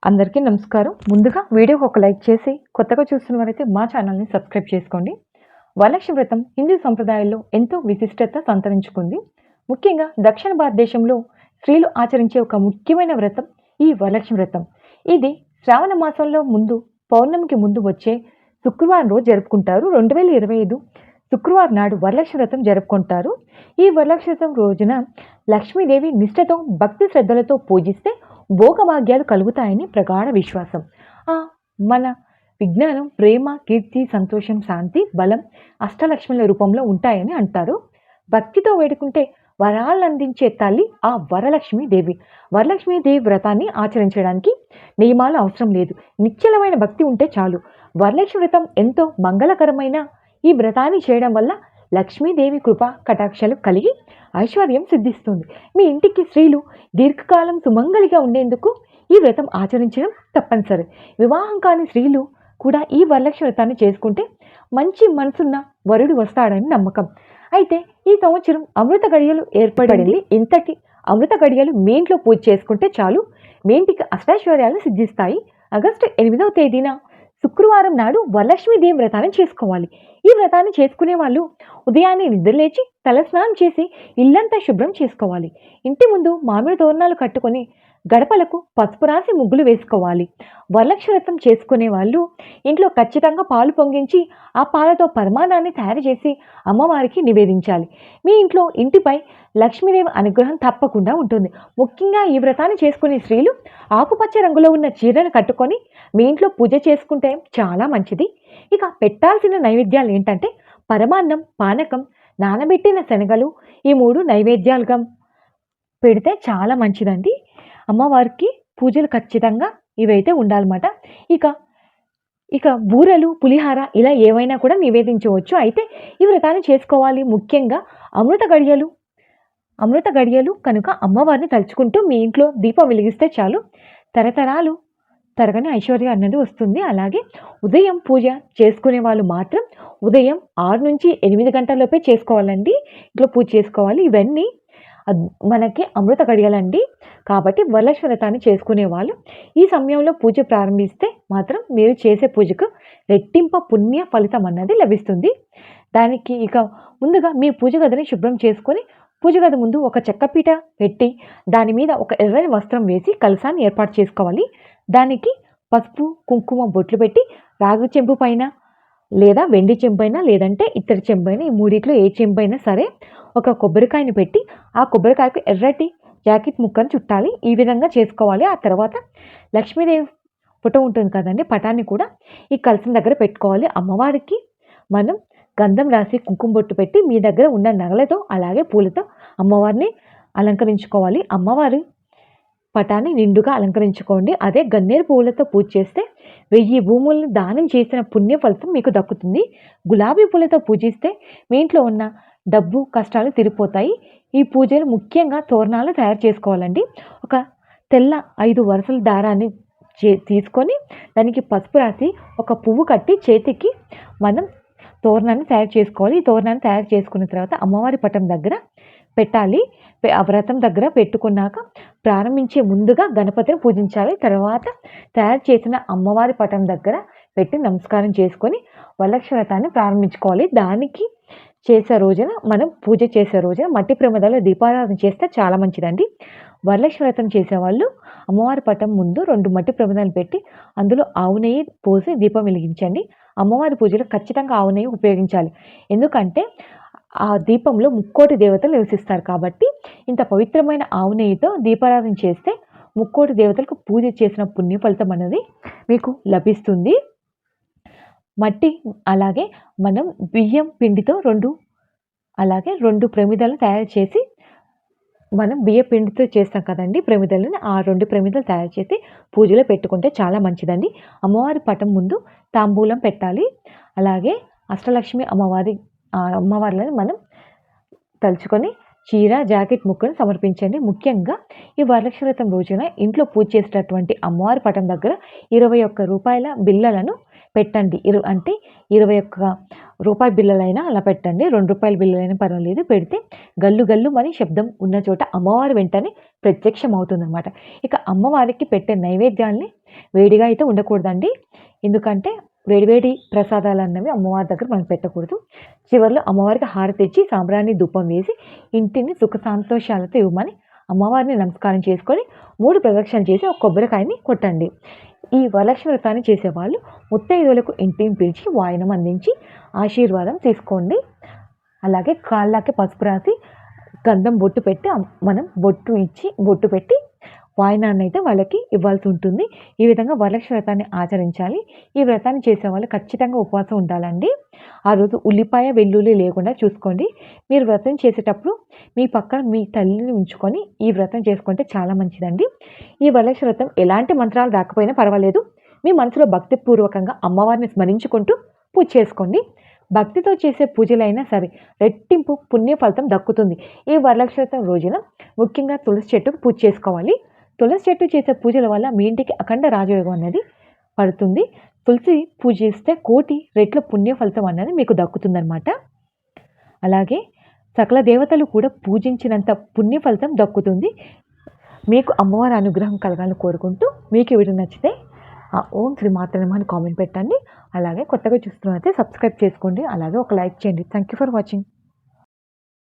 అందరికీ నమస్కారం. ముందుగా వీడియోకి ఒక లైక్ చేసి, కొత్తగా చూస్తున్న వారైతే మా ఛానల్‌ని సబ్స్క్రైబ్ చేసుకోండి. వరలక్ష్మి వ్రతం హిందూ సంప్రదాయాల్లో ఎంతో విశిష్టత సంతరించుకుంది. ముఖ్యంగా దక్షిణ భారతదేశంలో స్త్రీలు ఆచరించే ఒక ముఖ్యమైన వ్రతం ఈ వరలక్ష్మి వ్రతం. ఇది శ్రావణ మాసంలో ముందు పౌర్ణమికి ముందు వచ్చే శుక్రవారం రోజు జరుపుకుంటారు. 2025 శుక్రవారం నాడు వరలక్ష్మి వ్రతం జరుపుకుంటారు. ఈ వరలక్ష్మి వ్రతం రోజున లక్ష్మీదేవి నిష్ఠతో, భక్తి శ్రద్ధలతో పూజిస్తే భోగభాగ్యాలు కలుగుతాయని ప్రగాఢ విశ్వాసం. మన విజ్ఞానం, ప్రేమ, కీర్తి, సంతోషం, శాంతి, బలం అష్టలక్ష్ముల రూపంలో ఉంటాయని అంటారు. భక్తితో వేడుకుంటే వరాలందించే తల్లి ఆ వరలక్ష్మీదేవి. వరలక్ష్మీదేవి వ్రతాన్ని ఆచరించడానికి నియమాలు అవసరం లేదు. నిశ్చలమైన భక్తి ఉంటే చాలు. వరలక్ష్మి వ్రతం ఎంతో మంగళకరమైన ఈ వ్రతాన్ని చేయడం వల్ల లక్ష్మీదేవి కృప కటాక్షాలు కలిగి ఐశ్వర్యం సిద్ధిస్తుంది. మీ ఇంటికి స్త్రీలు దీర్ఘకాలం సుమంగళిగా ఉండేందుకు ఈ వ్రతం ఆచరించడం తప్పనిసరి. వివాహం కాని స్త్రీలు కూడా ఈ వరలక్ష్మి వ్రతాన్ని చేసుకుంటే మంచి మనసున్న వరుడు వస్తాడని నమ్మకం. అయితే ఈ సంవత్సరం అమృత గడియలు ఏర్పడింది. ఇంతటి అమృత గడియలు మీ ఇంట్లో పూజ చేసుకుంటే చాలు, మీ ఇంటికి అష్టైశ్వర్యాలు సిద్ధిస్తాయి. ఆగస్టు 8వ తేదీన శుక్రవారం నాడు వరలక్ష్మీదేవి వ్రతాన్ని చేసుకోవాలి. ఈ వ్రతాన్ని చేసుకునే వాళ్ళు ఉదయాన్నే నిద్రలేచి తలస్నానం చేసి ఇల్లంతా శుభ్రం చేసుకోవాలి. ఇంటి ముందు మామిడి తోరణాలు కట్టుకొని గడపలకు పసుపు రాసి ముగ్గులు వేసుకోవాలి. వరలక్ష్మి వ్రతం చేసుకునే వాళ్ళు ఇంట్లో ఖచ్చితంగా పాలు పొంగించి ఆ పాలతో పరమాన్నాన్ని తయారు చేసి అమ్మవారికి నివేదించాలి. మీ ఇంట్లో ఇంటిపై లక్ష్మీదేవి అనుగ్రహం తప్పకుండా ఉంటుంది. ముఖ్యంగా ఈ వ్రతాన్ని చేసుకునే స్త్రీలు ఆకుపచ్చ రంగులో ఉన్న చీరను కట్టుకొని మీ ఇంట్లో పూజ చేసుకుంటే చాలా మంచిది. ఇక పెట్టాల్సిన నైవేద్యాలు ఏంటంటే పరమాన్నం, పానకం, నానబెట్టిన శనగలు, ఈ 3 నైవేద్యాలుగా పెడితే చాలా మంచిదండి. అమ్మవారికి పూజలు ఖచ్చితంగా ఇవైతే ఉండాలన్నమాట. ఇక ఇక బూరెలు, పులిహార ఇలా ఏవైనా కూడా నివేదించవచ్చు. అయితే ఈ వ్రతాన్ని చేసుకోవాలి. ముఖ్యంగా అమృత గడియలు కనుక అమ్మవారిని తలుచుకుంటూ మీ ఇంట్లో దీపం వెలిగిస్తే చాలు, తరతరాలు తరగని ఐశ్వర్యం అన్నది వస్తుంది. అలాగే ఉదయం పూజ చేసుకునే వాళ్ళు మాత్రం ఉదయం 6 నుంచి 8 గంటలలోపే చేసుకోవాలండి. ఇంట్లో పూజ చేసుకోవాలి. ఇవన్నీ మనకి అమృత గడియలండి. కాబట్టి వరలక్ష్మి వ్రతాన్ని చేసుకునే వాళ్ళు ఈ సమయంలో పూజ ప్రారంభిస్తే మాత్రం మీరు చేసే పూజకు రెట్టింప పుణ్య ఫలితం అన్నది లభిస్తుంది. దానికి ఇక ముందుగా మీ పూజ గదిని శుభ్రం చేసుకొని పూజ గది ముందు ఒక చెక్కపీట పెట్టి దాని మీద ఒక ఎర్రని వస్త్రం వేసి కలశాన్ని ఏర్పాటు చేసుకోవాలి. దానికి పసుపు, కుంకుమ బొట్లు పెట్టి రాగి చెంబు పైన లేదా వెండి చెంబైనా లేదంటే ఇత్తడి చెంబైనా, ఈ మూడిట్లో ఏ చెంబైనా సరే ఒక కొబ్బరికాయని పెట్టి ఆ కొబ్బరికాయకు ఎర్రటి జాకెట్ ముక్కను చుట్టాలి. ఈ విధంగా చేసుకోవాలి. ఆ తర్వాత లక్ష్మీదేవి ఫోటో ఉంటుంది కదండి, పటాన్ని కూడా ఈ కలశం దగ్గర పెట్టుకోవాలి. అమ్మవారికి మనం గంధం రాసి కుంకుమ బొట్టు పెట్టి మీ దగ్గర ఉన్న నగలతో అలాగే పూలతో అమ్మవారిని అలంకరించుకోవాలి. అమ్మవారి పటాన్ని నిండుగా అలంకరించుకోండి. అదే గన్నేరు పువ్వులతో పూజ చేస్తే 1000 భూములను దానం చేసిన పుణ్య ఫలితం మీకు దక్కుతుంది. గులాబీ పూలతో పూజిస్తే మీ ఇంట్లో ఉన్న డబ్బు కష్టాలు తిరిగిపోతాయి. ఈ పూజలు ముఖ్యంగా తోరణాలు తయారు చేసుకోవాలండి. ఒక తెల్ల 5 వరుసల దారాన్ని తీసుకొని దానికి పసుపు రాసి ఒక పువ్వు కట్టి చేతికి మనం తోరణాన్ని తయారు చేసుకోవాలి. ఈ తోరణాన్ని తయారు చేసుకున్న తర్వాత అమ్మవారి పటం దగ్గర పెట్టాలి. ఆ వ్రతం దగ్గర పెట్టుకున్నాక ప్రారంభించే ముందుగా గణపతిని పూజించాలి. తర్వాత తయారు చేసిన అమ్మవారి పటం దగ్గర పెట్టి నమస్కారం చేసుకొని వరలక్ష్మి వ్రతాన్ని ప్రారంభించుకోవాలి. దానికి మనం పూజ చేసే రోజున మట్టి ప్రమిదలో దీపారాధన చేస్తే చాలా మంచిదండి. వరలక్ష్మి వ్రతం చేసేవాళ్ళు అమ్మవారి పటం ముందు 2 మట్టి ప్రమిదలు పెట్టి అందులో ఆవు నెయ్యి పోసి దీపం వెలిగించండి. అమ్మవారి పూజలో ఖచ్చితంగా ఆవు నెయ్యి ఉపయోగించాలి. ఎందుకంటే ఆ దీపంలో 3,000,000 దేవతలు నివసిస్తారు కాబట్టి ఇంత పవిత్రమైన ఆవు నెయ్యితో దీపారాధన చేస్తే 3,000,000 దేవతలకు పూజ చేసిన పుణ్య ఫలితం అనేది మీకు లభిస్తుంది. అలాగే మనం బియ్యం పిండితో 2 ప్రమిదలు తయారు చేసి మనం బియ్య పిండితో చేస్తాం కదండి ప్రమిదలను, ఆ 2 ప్రమిదలు తయారు చేసి పూజలో పెట్టుకుంటే చాలా మంచిదండి. అమ్మవారి పటం ముందు తాంబూలం పెట్టాలి. అలాగే అష్టలక్ష్మి అమ్మవారిని మనం తలుచుకొని చీర, జాకెట్ ముక్కను సమర్పించండి. ముఖ్యంగా ఈ వరలక్ష్మి వ్రతం రోజున ఇంట్లో పూజ చేసేటటువంటి అమ్మవారి పటం దగ్గర రూ. 21 బిళ్ళలను పెట్టండి. అంటే రూ. 21 బిళ్ళలైనా అలా పెట్టండి. రూ. 2 బిళ్ళలైనా పర్వాలేదు. పెడితే గల్లు గల్లుమని శబ్దం ఉన్న చోట అమ్మవారు వెంటనే ప్రత్యక్షమవుతుందనమాట. ఇక అమ్మవారికి పెట్టే నైవేద్యాల్ని వేడిగా అయితే ఉండకూడదండి. ఎందుకంటే వేడివేడి ప్రసాదాలన్నవి అమ్మవారి దగ్గర మనం పెట్టకూడదు. చివరిలో అమ్మవారికి హారతి ఇచ్చి సాంబ్రాణి ధూపం వేసి ఇంటిని సుఖ సంతోషాలతో ఇవ్వమని అమ్మవారిని నమస్కారం చేసుకొని 3 ప్రదక్షిణలు చేసి ఒక కొబ్బరికాయని కొట్టండి. ఈ వరలక్ష్మి వ్రతాన్ని చేసేవాళ్ళు ముత్తైదువులకు ఇంటిని పిలిచి వాయనం అందించి ఆశీర్వాదం తీసుకోండి. అలాగే కాళ్ళకి పసుపు రాసి గంధం బొట్టు పెట్టి మనం బొట్టు పెట్టి వాయినాన్ని అయితే వాళ్ళకి ఇవ్వాల్సి ఉంటుంది. ఈ విధంగా వరలక్ష్మి వ్రతాన్ని ఆచరించాలి. ఈ వ్రతాన్ని చేసేవాళ్ళు ఖచ్చితంగా ఉపవాసం ఉండాలండి. ఆ రోజు ఉల్లిపాయ, వెల్లుల్లి లేకుండా చూసుకోండి. మీరు వ్రతం చేసేటప్పుడు మీ పక్కన మీ తల్లిని ఉంచుకొని ఈ వ్రతం చేసుకుంటే చాలా మంచిదండి. ఈ వరలక్ష్మి వ్రతం ఎలాంటి మంత్రాలు రాకపోయినా పర్వాలేదు. మీ మనసులో భక్తిపూర్వకంగా అమ్మవారిని స్మరించుకుంటూ పూజ చేసుకోండి. భక్తితో చేసే పూజలైనా సరే రెట్టింపు పుణ్య ఫలితం దక్కుతుంది. ఈ వరలక్ష్మి వ్రతం రోజున ముఖ్యంగా తులసి చెట్టుకు పూజ చేసుకోవాలి. తులసి చెట్టు చేసే పూజల వల్ల మీ ఇంటికి అఖండ రాజయోగం అనేది పడుతుంది. తులసి పూజ చేస్తే 1,00,00,000 రెట్ల పుణ్య ఫలితం అనేది మీకు దక్కుతుందనమాట. అలాగే సకల దేవతలు కూడా పూజించినంత పుణ్య ఫలితం దక్కుతుంది. మీకు అమ్మవారి అనుగ్రహం కలగాలని కోరుకుంటూ మీకు ఈ వీడియో నచ్చితే ఓం శ్రీ మాత్రే నమః అని కామెంట్ పెట్టండి. అలాగే కొత్తగా చూస్తున్నట్లయితే సబ్స్క్రైబ్ చేసుకోండి. అలాగే ఒక లైక్ చేయండి. Thank you for watching.